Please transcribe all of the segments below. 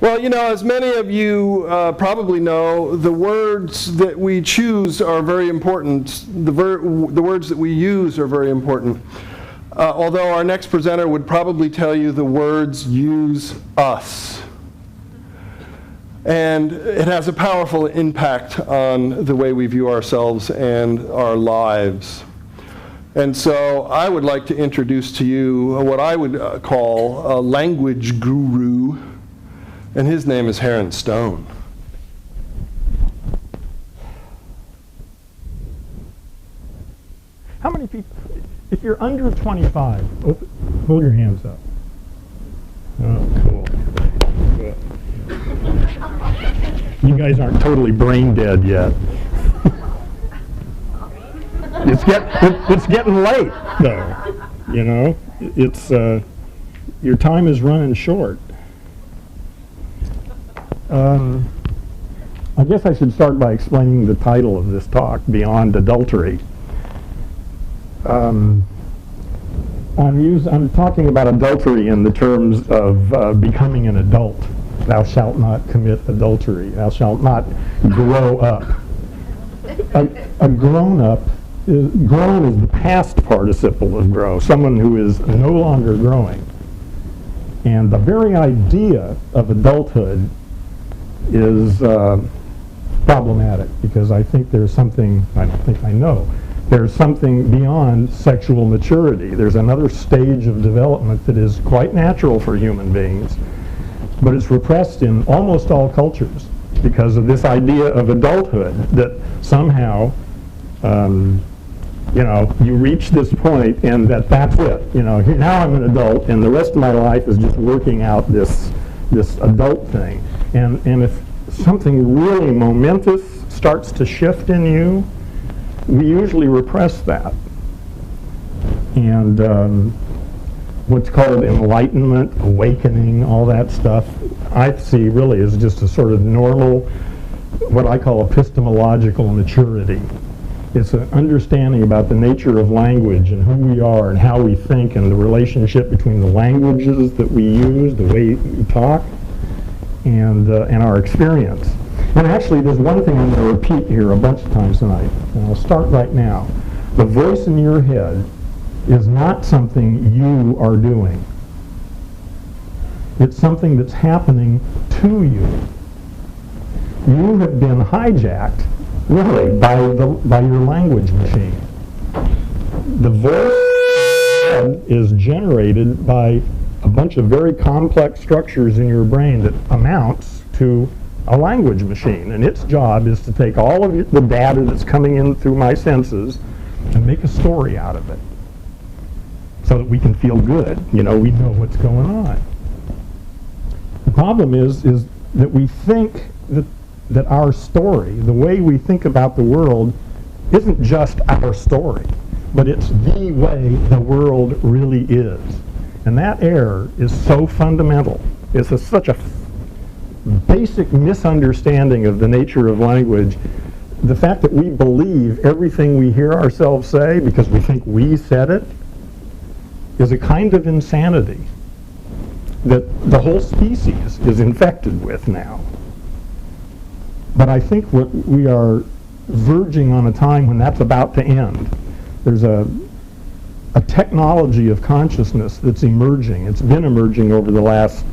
Well, you know, as many of you probably know, the words that we choose are very important. The words that we use are very important. Although our next presenter would probably tell you the words use us. And it has a powerful impact on the way we view ourselves and our lives. And so I would like to introduce to you what I would call a language guru, and his name is Heron Stone. How many people, if you're under 25, hold your hands up. Oh, cool. Good. You guys aren't totally brain dead yet. It's getting late, though. You know, it's your time is running short. I guess I should start by explaining the title of this talk, Beyond Adultery. I'm talking about adultery in the terms of becoming an adult. Thou shalt not commit adultery. Thou shalt not grow up. A grown-up, grown is the past participle of grow, someone who is no longer growing. And the very idea of adulthood is problematic, because I think there's something, I don't think I know, there's something beyond sexual maturity. There's another stage of development that is quite natural for human beings, but it's repressed in almost all cultures because of this idea of adulthood, that somehow, you know, you reach this point and that's it. You know, now I'm an adult and the rest of my life is just working out this adult thing. And if something really momentous starts to shift in you, we usually repress that. And what's called enlightenment, awakening, all that stuff, I see really as just a sort of normal, what I call epistemological maturity. It's an understanding about the nature of language and who we are and how we think and the relationship between the languages that we use, the way we talk, and our experience. And actually, there's one thing I'm going to repeat here a bunch of times tonight, and I'll start right now. The voice in your head is not something you are doing. It's something that's happening to you. You have been hijacked, really, by your language machine. The voice in your head is generated by a bunch of very complex structures in your brain that amounts to a language machine, and its job is to take all of the data that's coming in through my senses and make a story out of it so that we can feel good. You know, we know what's going on. The problem is that we think that our story, the way we think about the world, isn't just our story, but it's the way the world really is. And that error is so fundamental. It's such a basic misunderstanding of the nature of language. The fact that we believe everything we hear ourselves say because we think we said it is a kind of insanity that the whole species is infected with now. But I think what we are verging on a time when that's about to end. There's a technology of consciousness that's emerging. It's been emerging over the last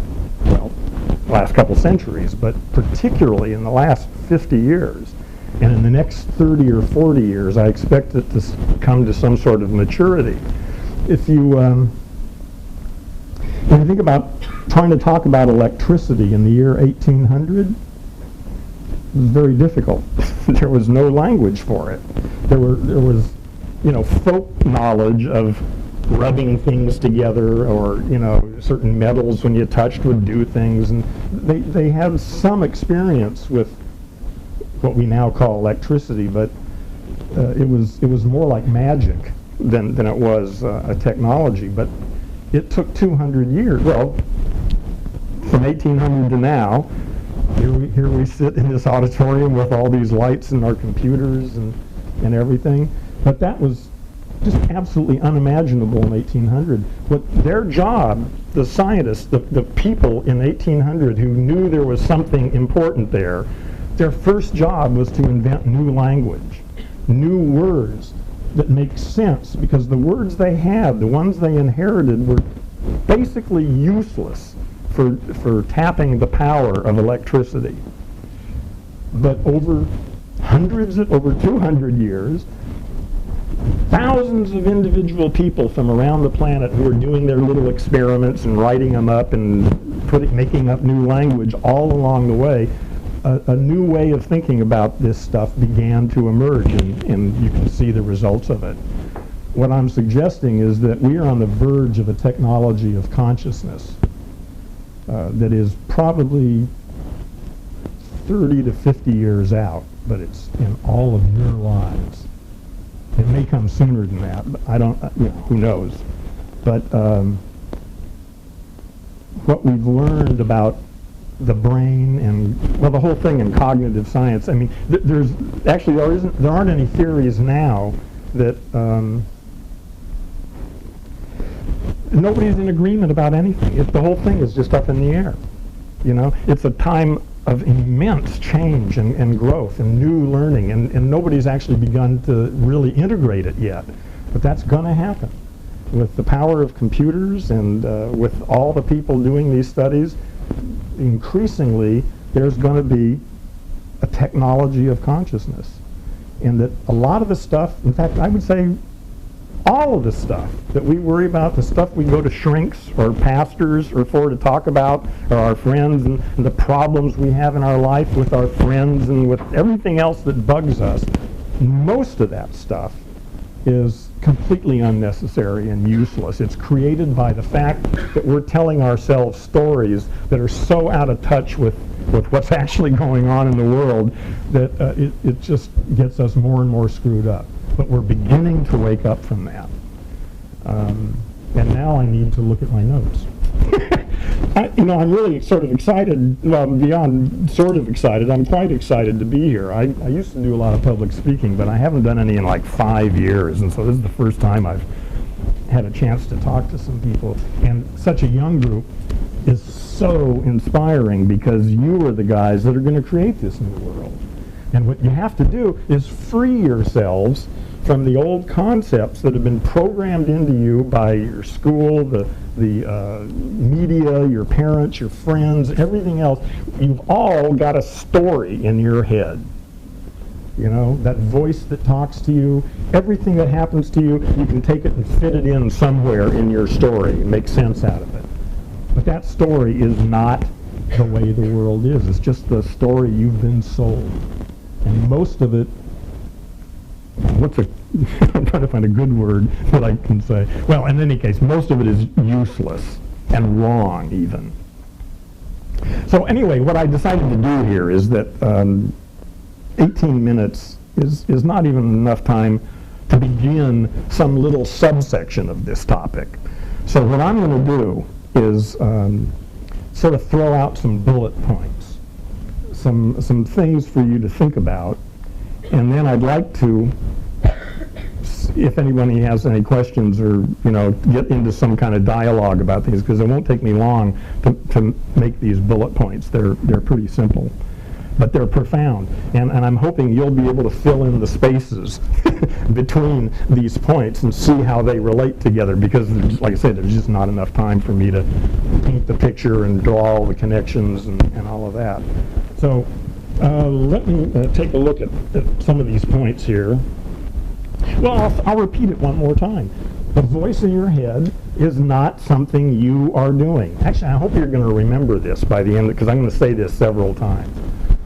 couple centuries, but particularly in the last 50 years. And in the next 30 or 40 years, I expect it to come to some sort of maturity. If you think about trying to talk about electricity in the year 1800, it was very difficult. There was no language for it. There was, you know, folk knowledge of rubbing things together, or, you know, certain metals when you touched would do things, and they had some experience with what we now call electricity, but it was more like magic than it was a technology. But it took 200 years. Well, from 1800 to now, here we sit in this auditorium with all these lights and our computers and everything. But that was just absolutely unimaginable in 1800. What their job, the scientists, the people in 1800 who knew there was something important there, their first job was to invent new language, new words that make sense, because the words they had, the ones they inherited, were basically useless for tapping the power of electricity. But over over 200 years, thousands of individual people from around the planet who are doing their little experiments and writing them up and making up new language all along the way, a new way of thinking about this stuff began to emerge, and you can see the results of it. What I'm suggesting is that we are on the verge of a technology of consciousness that is probably 30 to 50 years out, but it's in all of your lives. It may come sooner than that, but I don't, who knows. But what we've learned about the brain and, well, the whole thing in cognitive science, I mean, there aren't any theories now that nobody's in agreement about anything. The whole thing is just up in the air. It's a time of immense change and growth and new learning, and nobody's actually begun to really integrate it yet. But that's going to happen. With the power of computers and with all the people doing these studies, increasingly there's going to be a technology of consciousness. And that a lot of the stuff, in fact, I would say all of the stuff that we worry about, the stuff we go to shrinks or pastors or to talk about, or our friends, and the problems we have in our life with our friends and with everything else that bugs us, most of that stuff is completely unnecessary and useless. It's created by the fact that we're telling ourselves stories that are so out of touch with what's actually going on in the world that it just gets us more and more screwed up. But we're beginning to wake up from that. And now I need to look at my notes. I'm really sort of excited, well, beyond sort of excited, I'm quite excited to be here. I used to do a lot of public speaking, but I haven't done any in like 5 years, and so this is the first time I've had a chance to talk to some people. And such a young group is so inspiring, because you are the guys that are going to create this new world. And what you have to do is free yourselves from the old concepts that have been programmed into you by your school, the media, your parents, your friends, everything else. You've all got a story in your head. That voice that talks to you, everything that happens to you, you can take it and fit it in somewhere in your story and make sense out of it. But that story is not the way the world is. It's just the story you've been sold. And most of it, I'm trying to find a good word that I can say. Well, in any case, most of it is useless and wrong even. So anyway, what I decided to do here is that 18 minutes is not even enough time to begin some little subsection of this topic. So what I'm going to do is sort of throw out some bullet points, some things for you to think about, and then I'd like to, if anybody has any questions or get into some kind of dialogue about these, because it won't take me long to make these bullet points. They're pretty simple, but they're profound, and I'm hoping you'll be able to fill in the spaces between these points and see how they relate together, because, like I said, there's just not enough time for me to paint the picture and draw all the connections and all of that. So let me take a look at some of these points here. Well, I'll repeat it one more time. The voice in your head is not something you are doing. Actually, I hope you're going to remember this by the end, because I'm going to say this several times.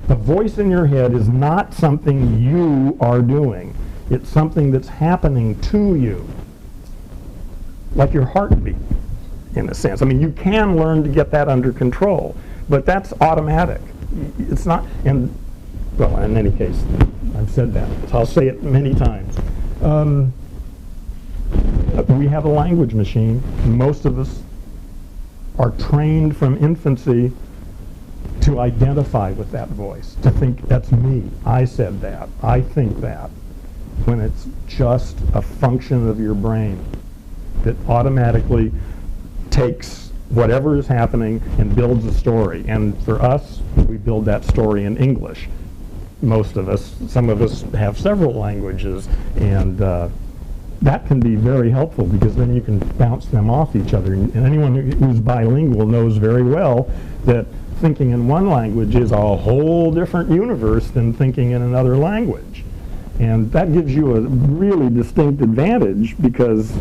The voice in your head is not something you are doing. It's something that's happening to you, like your heartbeat, in a sense. I mean, you can learn to get that under control, but that's automatic. It's not, and, well, in any case, I've said that, so I'll say it many times. We have a language machine. Most of us are trained from infancy to identify with that voice, to think, that's me, I said that, I think that. when it's just a function of your brain that automatically takes whatever is happening and builds a story. And for us, we build that story in English. Most of us, some of us have several languages, and that can be very helpful because then you can bounce them off each other. And anyone who's bilingual knows very well that thinking in one language is a whole different universe than thinking in another language. And that gives you a really distinct advantage because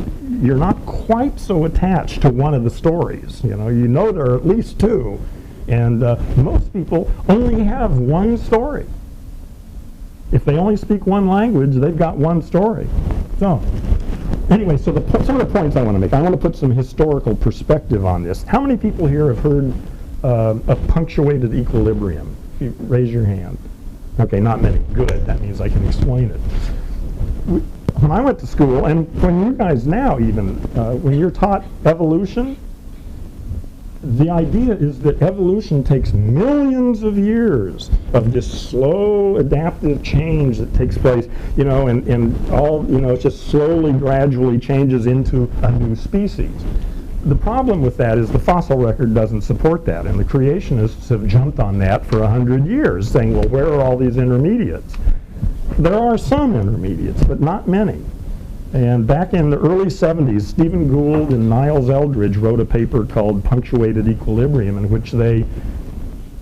you're not quite so attached to one of the stories. You know there are at least two. And most people only have one story. If they only speak one language, they've got one story. So, anyway, so some of the points I want to make. I want to put some historical perspective on this. How many people here have heard of punctuated equilibrium? If you raise your hand. Okay, not many. Good. That means I can explain it. When I went to school, and when you guys now even, when you're taught evolution, the idea is that evolution takes millions of years of this slow adaptive change that takes place, and all, it just slowly, gradually changes into a new species. The problem with that is the fossil record doesn't support that, and the creationists have jumped on that for 100 years, saying, well, where are all these intermediates? There are some intermediates, but not many. And back in the early 70s, Stephen Gould and Niles Eldredge wrote a paper called Punctuated Equilibrium, in which they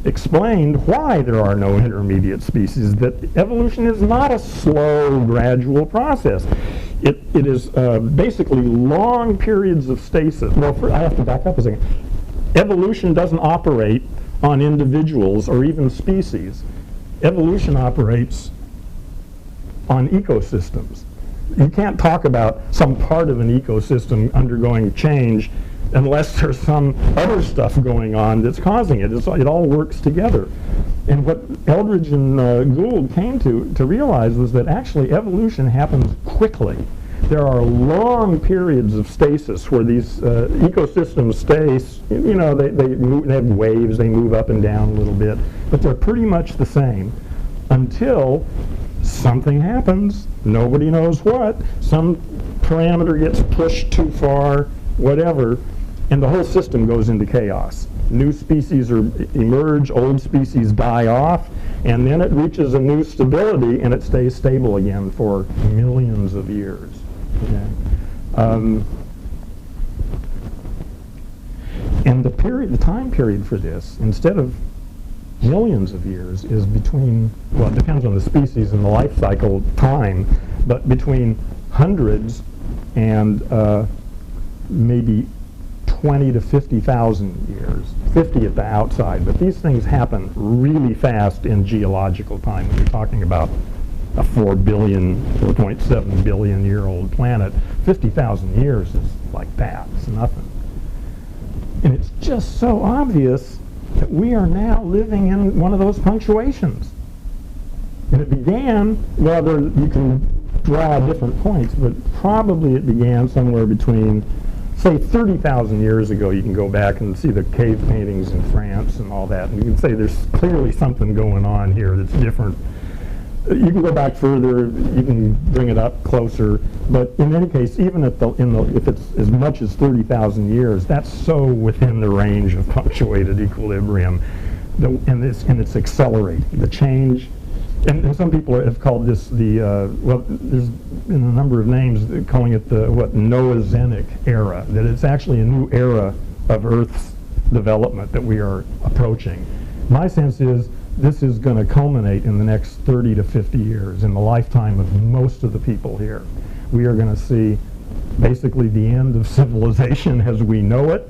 explained why there are no intermediate species, that evolution is not a slow, gradual process. It is basically long periods of stasis. Well, I have to back up a second. Evolution doesn't operate on individuals or even species. Evolution operates on ecosystems. You can't talk about some part of an ecosystem undergoing change unless there's some other stuff going on that's causing it. It all works together. And what Eldredge and Gould came to realize was that actually evolution happens quickly. There are long periods of stasis where these ecosystems stay, they have waves, they move up and down a little bit, but they're pretty much the same until something happens, nobody knows what, some parameter gets pushed too far, whatever, and the whole system goes into chaos. New species emerge, old species die off, and then it reaches a new stability and it stays stable again for millions of years. Okay? And the time period for this, instead of millions of years, is between, well, it depends on the species and the life cycle time, but between hundreds and maybe 20 to 50,000 years, 50 at the outside. But these things happen really fast in geological time. When you're talking about a 4.7 billion year old planet, 50,000 years is like that. It's nothing. And it's just so obvious that we are now living in one of those punctuations. And it began, well, you can draw different points, but probably it began somewhere between, say, 30,000 years ago. You can go back and see the cave paintings in France and all that, and you can say there's clearly something going on here that's different. You can go back further, you can bring it up closer, but in any case, even if it's as much as 30,000 years, that's so within the range of punctuated equilibrium, and it's accelerating. The change, and some people have called this well, there's been a number of names calling it the Noazenic era, that it's actually a new era of Earth's development that we are approaching. My sense is this is going to culminate in the next 30 to 50 years, in the lifetime of most of the people here. We are going to see basically the end of civilization as we know it,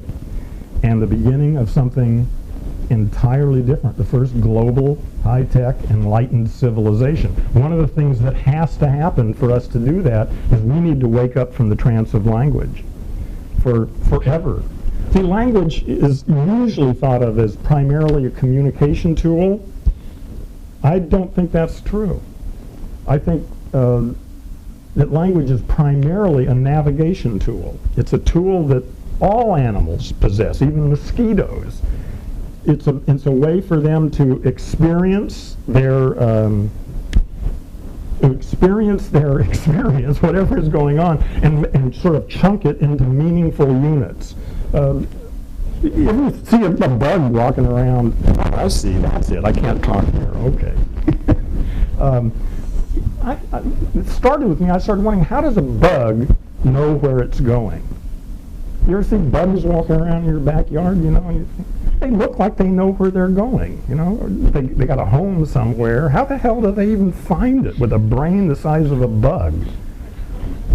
and the beginning of something entirely different, the first global, high-tech, enlightened civilization. One of the things that has to happen for us to do that is we need to wake up from the trance of language forever. See, language is usually thought of as primarily a communication tool. I don't think that's true. I think that language is primarily a navigation tool. It's a tool that all animals possess, even mosquitoes. It's a way for them to experience their experience their experience, whatever is going on, and sort of chunk it into meaningful units. If you see a bug walking around, oh, I see, that's it, I can't talk here, okay. It started with me, I started wondering, how does a bug know where it's going? You ever see bugs walking around in your backyard, you know, and you think, they look like they know where they're going, you know? They got a home somewhere. How the hell do they even find it with a brain the size of a bug?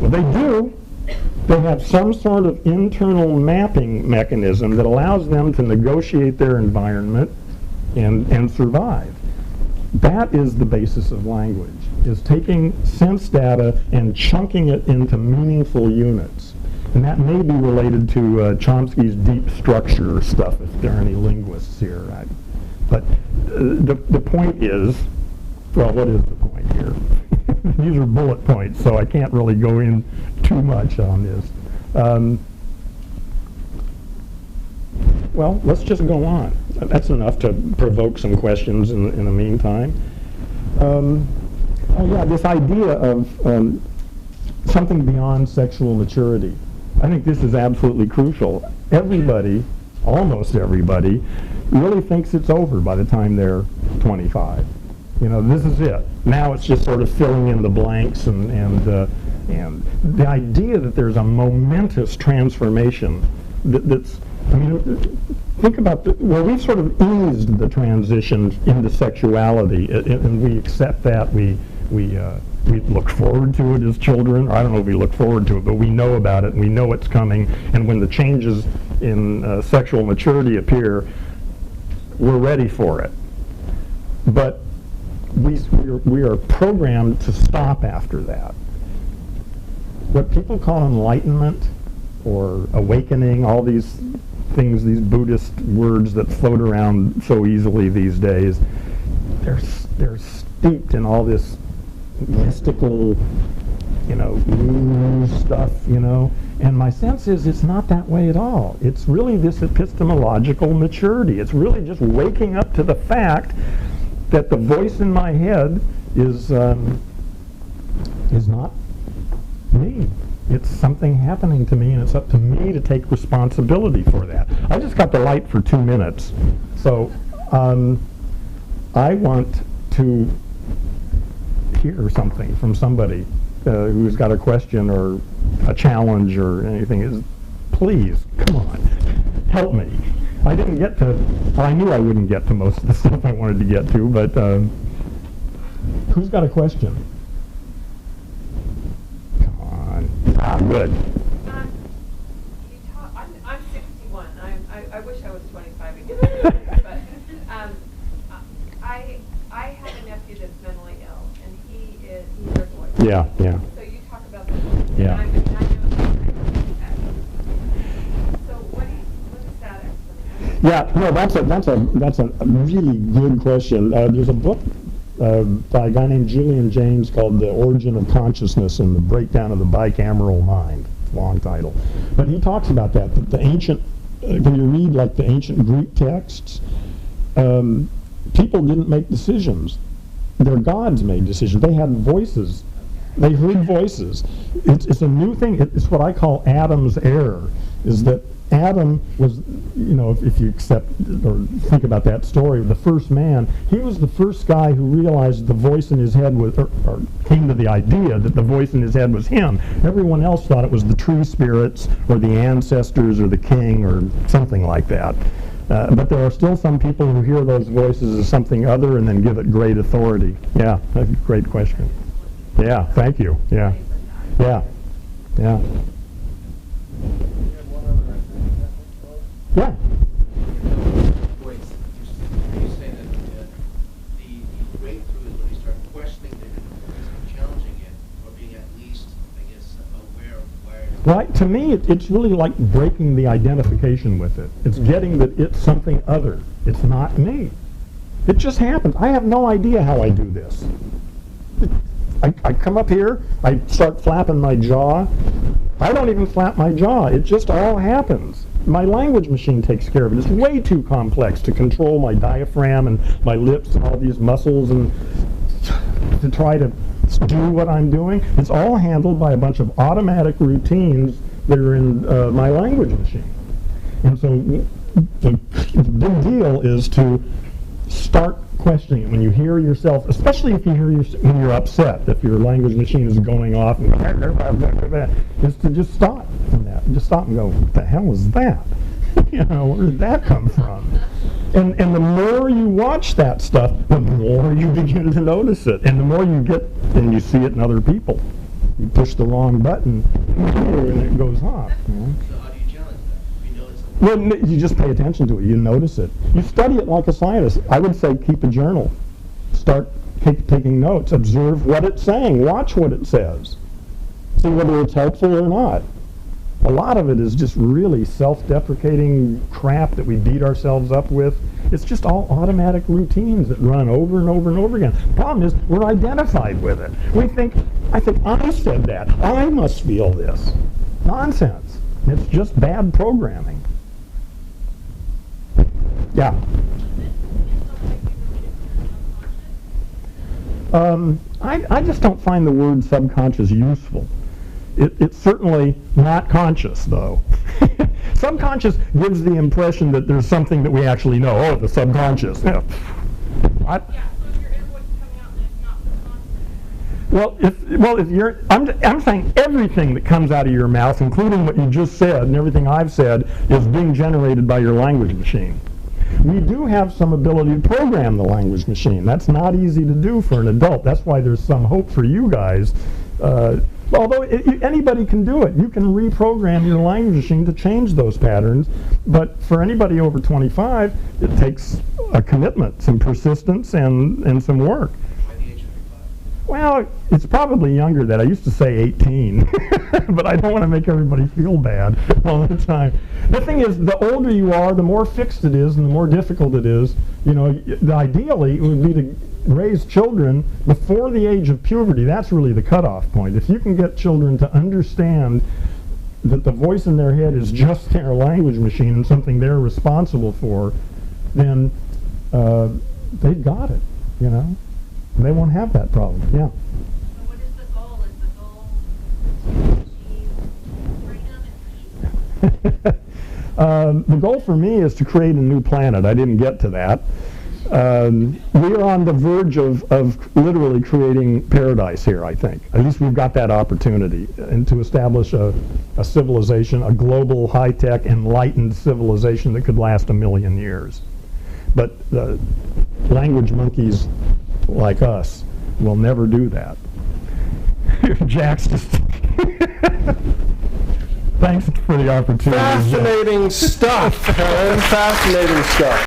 Well, they do. They have some sort of internal mapping mechanism that allows them to negotiate their environment and survive. That is the basis of language, is taking sense data and chunking it into meaningful units. And that may be related to Chomsky's deep structure stuff, if there are any linguists here. But the point is, well, what is the point here? These are bullet points, so I can't really go in too much on this. Well, let's just go on. That's enough to provoke some questions in the meantime. Oh yeah, this idea of something beyond sexual maturity. I think this is absolutely crucial. Everybody, almost everybody, really thinks it's over by the time they're 25. You know, this is it. Now it's just sort of filling in the blanks, and the idea that there's a momentous transformation that's, I mean, think about well, we've sort of eased the transition into sexuality, and we accept that. We look forward to it as children. Or I don't know if we look forward to it, but we know about it, and we know it's coming. And when the changes in sexual maturity appear, we're ready for it. But we are programmed to stop after that. What people call enlightenment or awakening, all these things, these Buddhist words that float around so easily these days, they're steeped in all this mystical, you know, stuff, you know. And my sense is it's not that way at all. It's really this epistemological maturity. It's really just waking up to the fact that the voice in my head is not me. It's something happening to me, and it's up to me to take responsibility for that. I just got the light for 2 minutes, so I want to hear something from somebody who's got a question or a challenge or anything. Please, come on, help me. I didn't get to, I knew I wouldn't get to most of the stuff I wanted to get to, but who's got a question? Come on. Ah, good. I'm 61. I wish I was 25 again. But I have a nephew that's mentally ill, and he's your voice. Yeah, yeah. So you talk about this. Yeah. And I know so what is that explanation? Yeah, no, that's a really good question. There's a book by a guy named Julian James called The Origin of Consciousness and the Breakdown of the Bicameral Mind. Long title. But he talks about that the ancient, when you read like the ancient Greek texts, people didn't make decisions. Their gods made decisions. They had voices. They heard voices. It's a new thing. It's what I call Adam's error, is that Adam was, you know, if you accept or think about that story, the first man, he was the first guy who realized the voice in his head was, or came to the idea that the voice in his head was him. Everyone else thought it was the tree spirits or the ancestors or the king or something like that. But there are still some people who hear those voices as something other and then give it great authority. Yeah, that's a great question. Yeah, thank you. Yeah, yeah, yeah. Yeah. Voice. You say that the breakthrough is when you start questioning it, challenging it, or being at least, I guess, aware of where it is. Right. To me, it's really like breaking the identification with it. It's getting that it's something other. It's not me. It just happens. I have no idea how I do this. I come up here, I start flapping my jaw. I don't even flap my jaw. It just all happens. My language machine takes care of it. It's way too complex to control my diaphragm and my lips and all these muscles and to try to do what I'm doing. It's all handled by a bunch of automatic routines that are in my language machine. And so the big deal is to start questioning it when you hear yourself, especially if you hear when you're upset, if your language machine is going off, and is to just stop from that. Just stop and go, what the hell is that? You know, where did that come from? And the more you watch that stuff, the more you begin to notice it. And the more you get, and you see it in other people. You push the wrong button, and it goes off. You know? So how do you challenge that? You notice something? Well, you just pay attention to it. You notice it. You study it like a scientist. I would say keep a journal. Start taking notes. Observe what it's saying. Watch what it says. See whether it's helpful or not. A lot of it is just really self-deprecating crap that we beat ourselves up with. It's just all automatic routines that run over and over and over again. The problem is we're identified with it. We think, I said that. I must feel this. Nonsense. It's just bad programming. Yeah. I just don't find the word subconscious useful. It's certainly not conscious, though. Subconscious gives the impression that there's something that we actually know. Oh, the subconscious. Yeah. What? Yeah, so if your invoice is coming out and it's not subconscious. If you're, I'm saying everything that comes out of your mouth, including what you just said and everything I've said, is being generated by your language machine. We do have some ability to program the language machine. That's not easy to do for an adult. That's why there's some hope for you guys. Although anybody can do it. You can reprogram your language machine to change those patterns. But for anybody over 25, it takes a commitment, some persistence, and some work. By the age of 25? Well, it's probably younger than I used to say 18, but I don't want to make everybody feel bad all the time. The thing is, the older you are, the more fixed it is and the more difficult it is. You know, ideally, it would be to raise children before the age of puberty. That's really the cutoff point. If you can get children to understand that the voice in their head is just their language machine and something they're responsible for, then they've got it, you know. They won't have that problem, yeah. So what is the goal? Is the goal to achieve freedom and peace? The goal for me is to create a new planet. I didn't get to that. We are on the verge of literally creating paradise here, I think. At least we've got that opportunity, and to establish a civilization, a global, high-tech, enlightened civilization that could last 1,000,000 years. But the language monkeys like us will never do that. Jack's just... Thanks for the opportunity. Fascinating stuff, Heron. Fascinating stuff.